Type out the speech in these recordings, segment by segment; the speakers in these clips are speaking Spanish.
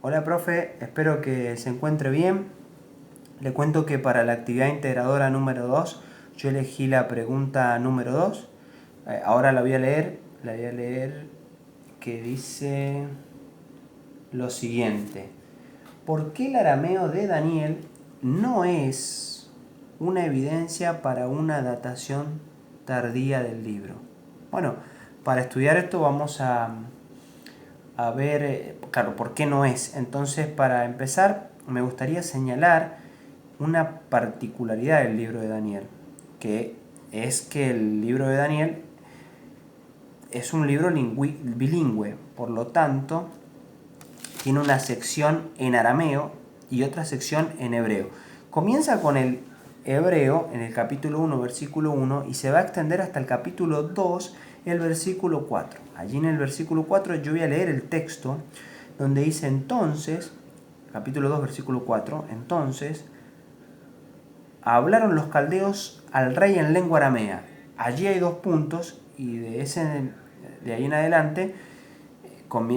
Hola profe, espero que se encuentre bien. Le cuento que para la actividad integradora número 2 yo elegí la pregunta número 2. Ahora la voy a leer que dice lo siguiente. ¿Por qué el arameo de Daniel no es una evidencia para una datación tardía del libro? Bueno, para estudiar esto vamos a ver, claro, por qué no es. Entonces, para empezar, me gustaría señalar una particularidad del libro de Daniel, que es que el libro de Daniel es un libro bilingüe, por lo tanto, tiene una sección en arameo y otra sección en hebreo. Comienza con el hebreo en el capítulo 1, versículo 1, y se va a extender hasta el capítulo 2, el versículo 4. Allí en el versículo 4 yo voy a leer el texto donde dice entonces, capítulo 2, versículo 4, entonces hablaron los caldeos al rey en lengua aramea. Allí hay dos puntos y de ahí en adelante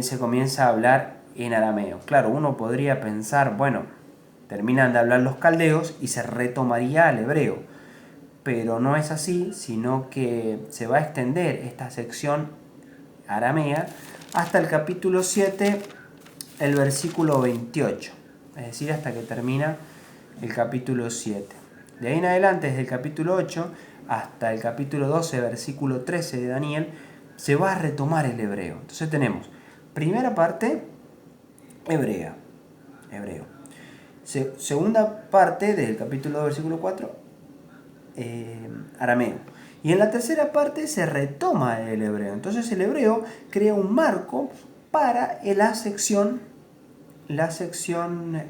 se comienza a hablar en arameo. Claro, uno podría pensar, bueno, terminan de hablar los caldeos y se retomaría al hebreo. Pero no es así, sino que se va a extender esta sección aramea hasta el capítulo 7, el versículo 28. Es decir, hasta que termina el capítulo 7. De ahí en adelante, desde el capítulo 8 hasta el capítulo 12, versículo 13 de Daniel, se va a retomar el hebreo. Entonces tenemos, primera parte, hebreo. Segunda parte del capítulo 2, versículo 4, arameo. Y en la tercera parte se retoma el hebreo. Entonces el hebreo crea un marco para la sección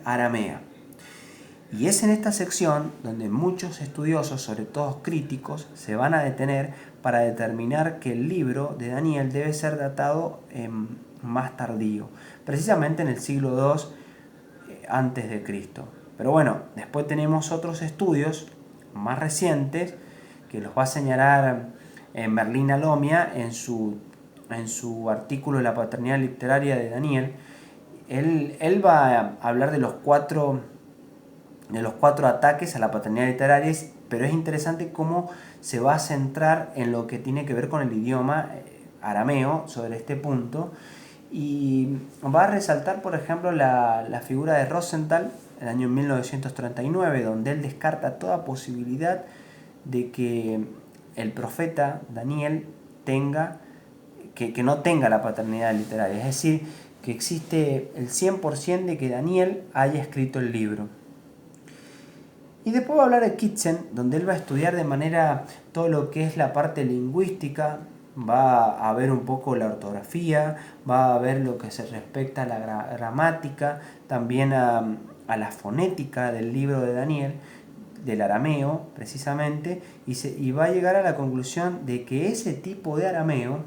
aramea. Y es en esta sección donde muchos estudiosos, sobre todo críticos, se van a detener para determinar que el libro de Daniel debe ser datado más tardío, precisamente en el siglo II antes de Cristo. Pero bueno, después tenemos otros estudios más recientes que los va a señalar Merlin Alomia en su artículo La paternidad literaria de Daniel. Él va a hablar de los cuatro ataques a la paternidad literaria, pero es interesante cómo se va a centrar en lo que tiene que ver con el idioma arameo sobre este punto, y va a resaltar, por ejemplo, la figura de Rosenthal en el año 1939, donde él descarta toda posibilidad de que el profeta Daniel que no tenga la paternidad literaria, es decir, que existe el 100% de que Daniel haya escrito el libro. Y después va a hablar de Kitchen, donde él va a estudiar de manera todo lo que es la parte lingüística, va a ver un poco la ortografía, va a ver lo que se respecta a la gramática, también a la fonética del libro de Daniel, del arameo precisamente, y va a llegar a la conclusión de que ese tipo de arameo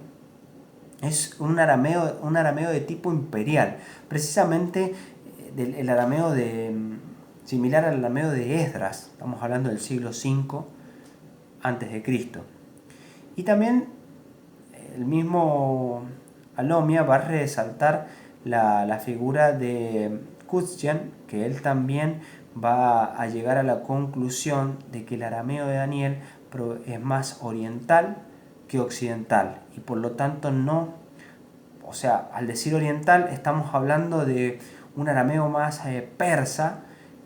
es un arameo de tipo imperial, precisamente el arameo similar al arameo de Esdras, estamos hablando del siglo V antes de Cristo. Y también el mismo Alomia va a resaltar la figura de Kuzjan, que él también va a llegar a la conclusión de que el arameo de Daniel es más oriental que occidental, y por lo tanto no, o sea, al decir oriental estamos hablando de un arameo más persa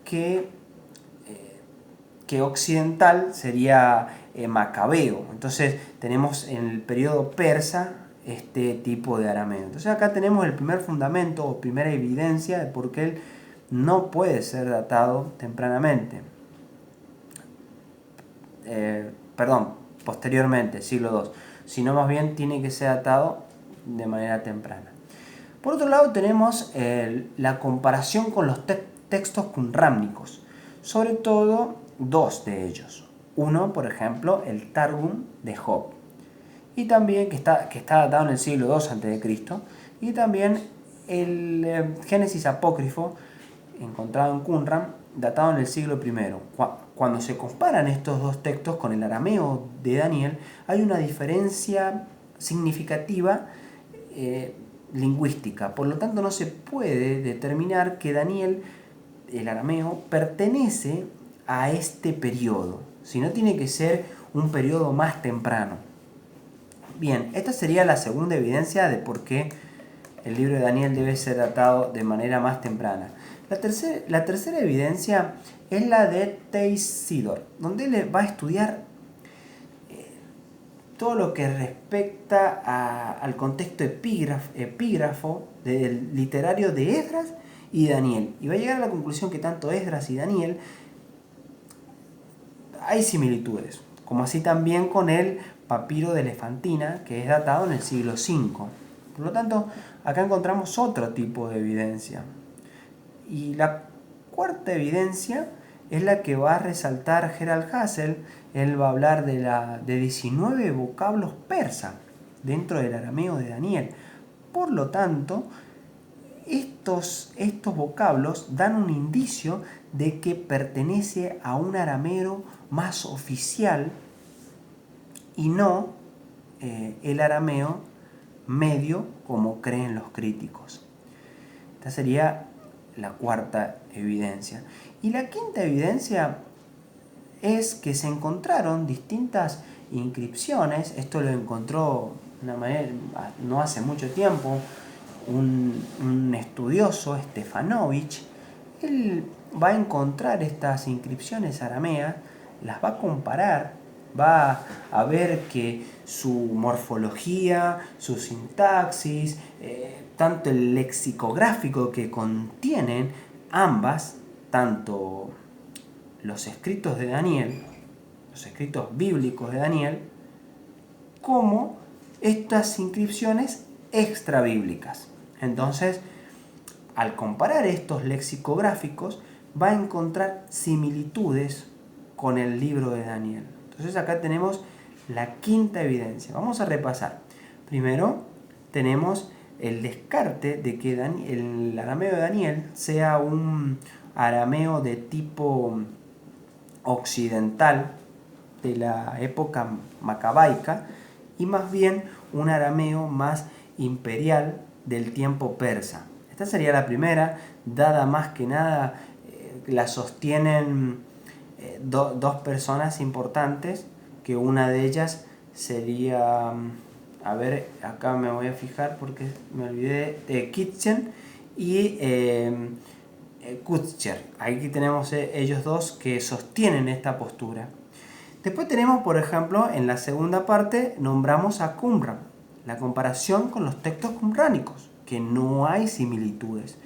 que occidental sería macabeo. Entonces tenemos en el periodo persa este tipo de arameo. Entonces acá tenemos el primer fundamento o primera evidencia de por qué él no puede ser datado tempranamente. Posteriormente, siglo II, sino más bien tiene que ser datado de manera temprana. Por otro lado tenemos la comparación con los textos qumránicos, sobre todo dos de ellos. Uno, por ejemplo, el Targum de Job, y también que está datado en el siglo II a.C., y también el Génesis apócrifo encontrado en Qumran, datado en el siglo I. Cuando se comparan estos dos textos con el arameo de Daniel, hay una diferencia significativa lingüística. Por lo tanto, no se puede determinar que Daniel, el arameo, pertenece a este periodo, sino tiene que ser un periodo más temprano. Bien, esta sería la segunda evidencia de por qué el libro de Daniel debe ser datado de manera más temprana. La tercera evidencia es la de Teisidor, donde él va a estudiar todo lo que respecta al contexto epígrafo del literario de Esdras y Daniel. Y va a llegar a la conclusión que tanto Esdras y Daniel hay similitudes, como así también con el papiro de Elefantina, que es datado en el siglo V. Por lo tanto, acá encontramos otro tipo de evidencia. Y la cuarta evidencia es la que va a resaltar Gerald Hassel. Él va a hablar de 19 vocablos persa dentro del arameo de Daniel. Por lo tanto, estos vocablos dan un indicio de que pertenece a un arameo más oficial y no el arameo medio como creen los críticos. Esta sería la cuarta evidencia. Y la quinta evidencia es que se encontraron distintas inscripciones. Esto lo encontró de una manera, no hace mucho tiempo, un estudioso, Stefanovich. Él va a encontrar estas inscripciones arameas, las va a comparar, va a ver que su morfología, su sintaxis, tanto el lexicográfico que contienen ambas, tanto los escritos de Daniel, los escritos bíblicos de Daniel, como estas inscripciones extrabíblicas. Entonces, al comparar estos lexicográficos, va a encontrar similitudes con el libro de Daniel. Entonces acá tenemos la quinta evidencia. Vamos a repasar. Primero, tenemos el descarte de que el arameo de Daniel sea un arameo de tipo occidental de la época macabaica y más bien un arameo más imperial del tiempo persa. Esta sería la primera, dada más que nada la sostienen dos personas importantes, que una de ellas sería, a ver, acá me voy a fijar porque me olvidé, de Kitchen y Kutscher. Aquí tenemos ellos dos que sostienen esta postura. Después tenemos, por ejemplo, en la segunda parte nombramos a Qumran, la comparación con los textos qumránicos, que no hay similitudes.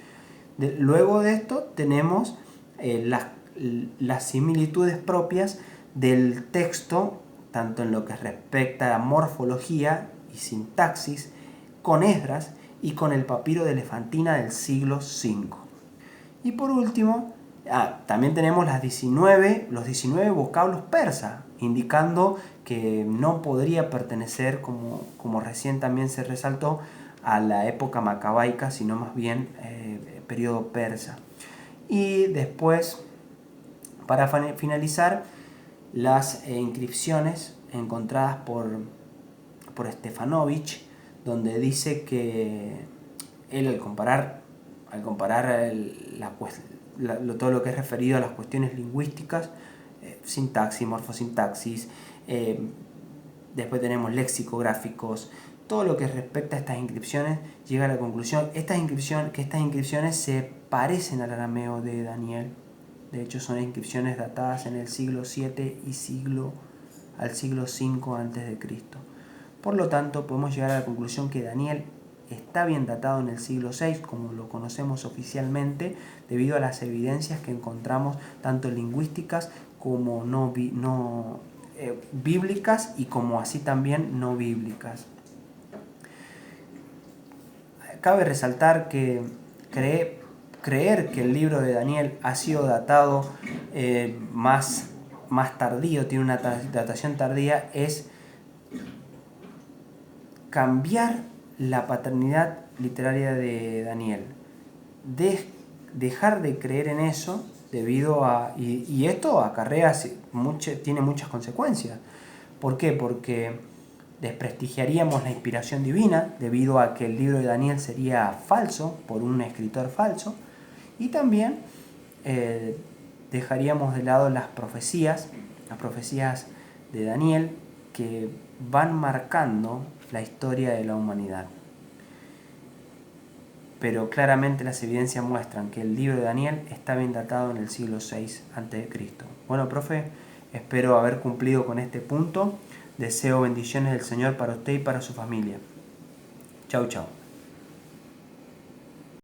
Luego de esto tenemos las similitudes propias del texto, tanto en lo que respecta a la morfología y sintaxis, con Esdras y con el papiro de Elefantina del siglo V. Y por último, también tenemos los 19 vocablos persas, indicando que no podría pertenecer, como recién también se resaltó, a la época macabaica, sino más bien periodo persa. Y después, para finalizar, las inscripciones encontradas por Stefanovich, donde dice que él al comparar todo lo que es referido a las cuestiones lingüísticas, sintaxis, morfosintaxis, después tenemos lexicográficos, todo lo que respecta a estas inscripciones, llega a la conclusión que estas inscripciones se parecen al arameo de Daniel. De hecho, son inscripciones datadas en el siglo VII y al siglo V a.C. Por lo tanto, podemos llegar a la conclusión que Daniel está bien datado en el siglo VI, como lo conocemos oficialmente, debido a las evidencias que encontramos tanto lingüísticas como bíblicas y como así también no bíblicas. Cabe resaltar que creer que el libro de Daniel ha sido datado más tardío, tiene una datación tardía, es cambiar la paternidad literaria de Daniel. Dejar de creer en eso debido a... Y esto acarrea, tiene muchas consecuencias. ¿Por qué? Porque desprestigiaríamos la inspiración divina debido a que el libro de Daniel sería falso por un escritor falso, y también dejaríamos de lado las profecías de Daniel que van marcando la historia de la humanidad. Pero claramente las evidencias muestran que el libro de Daniel está bien datado en el siglo VI a.C. Bueno, profe, espero haber cumplido con este punto. Deseo bendiciones del Señor para usted y para su familia. Chau, chau.